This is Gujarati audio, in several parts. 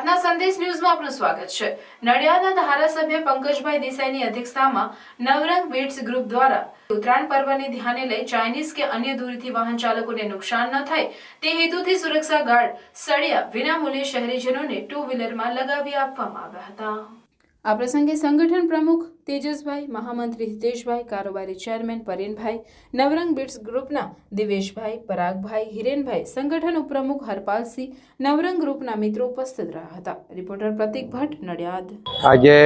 પ્રાર્થના સંદેશ ન્યૂઝમાં આપનું સ્વાગત છે। નડિયાદના ધારાસભ્ય પંકજભાઈ દેસાઈની અધ્યક્ષતામાં નવરંગ બીટ્સ ગ્રુપ દ્વારા ઉત્તરાયણ પર્વને ધ્યાને લઈ ચાઇનીઝ કે અન્ય દૂરથી વાહન ચાલકોને નુકસાન ન થાય તે હેતુથી સુરક્ષા ગાર્ડ સળિયા વિનામૂલ્યે શહેરીજનોને ટુ વ્હીલરમાં લગાવી આપવામાં આવ્યા હતા। આ પ્રસંગે સંગઠન પ્રમુખ તેજસભાઈ, મહામંત્રી હિતેશભાઈ, કારોબારી ચેરમેન પરેનભાઈ, નવરંગ બીટ્સ ગ્રુપના દિવેશભાઈ, પરાગભાઈ, હિરેનભાઈ, સંગઠન ઉપપ્રમુખ હરપાલસિંહ, નવરંગ ગ્રુપના મિત્રો ઉપસ્થિત રહ્યા હતા। રિપોર્ટર પ્રતિક ભટ્ટ, નડિયાદ। આજે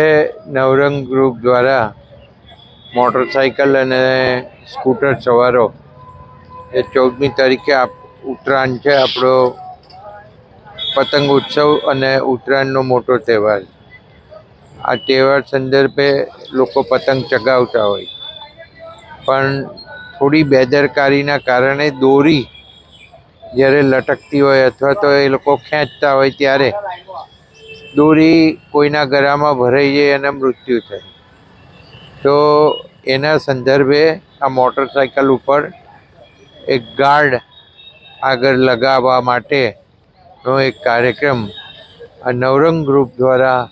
નવરંગ ગ્રુપ દ્વારા મોટરસાઇકલ અને સ્કૂટર સવારો એ 14મી તારીખે ઉત્તરાયણ છે, આપણો પતંગ ઉત્સવ અને ઉત્તરાયણનો મોટો તહેવાર। આ તહેવાર સંદર્ભે લોકો પતંગ ચગાવતા હોય, પણ થોડી બેદરકારીના કારણે દોરી જ્યારે લટકતી હોય અથવા તો એ લોકો ખેંચતા હોય ત્યારે દોરી કોઈના ગળામાં ભરાઈ જાય અને મૃત્યુ થાય, તો એના સંદર્ભે આ મોટરસાઇકલ ઉપર એક ગાર્ડ આગળ લગાવવા માટેનો એક કાર્યક્રમ આ નવરંગ ગ્રુપ દ્વારા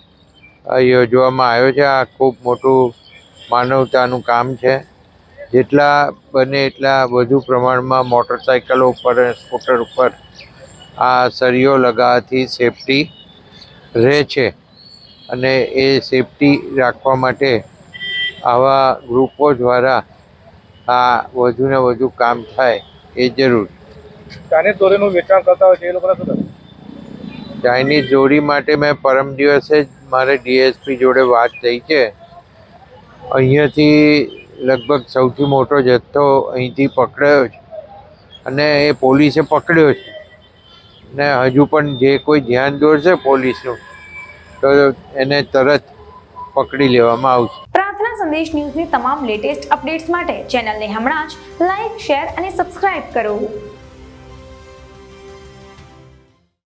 યોજવામાં આવ્યો છે। આ ખૂબ મોટું માનવતાનું કામ છે। જેટલા બને એટલા વધુ પ્રમાણમાં મોટરસાઇકલો ઉપર અને સ્કૂટર ઉપર આ સળીઓ લગાવવાથી સેફટી રહે છે, અને એ સેફટી રાખવા માટે આવા ગ્રુપો દ્વારા આ વધુ ને વધુ કામ થાય એ જરૂર। ચાઇનીઝ દોરીનું વેચાણ કરતા હોય છે એ લોકોને શું થશે? ચાઇનીઝ દોરી માટે મેં પરમ દિવસે જ મારે ડીએસપી જોડે વાત થઈ છે। અહીંયાથી લગભગ સૌથી મોટો જથ્થો અહીંથી પકડાયો છે અને એ પોલીસે પકડ્યો છે, ને હજુ પણ જે કોઈ ધ્યાન દોરશે પોલીસનું તો એને તરત પકડી લેવામાં આવશે। પ્રાર્થના સંદેશ ન્યૂઝની તમામ લેટેસ્ટ અપડેટ્સ માટે ચેનલને હમણાં જ લાઈક, શેર અને સબસ્ક્રાઇબ કરો।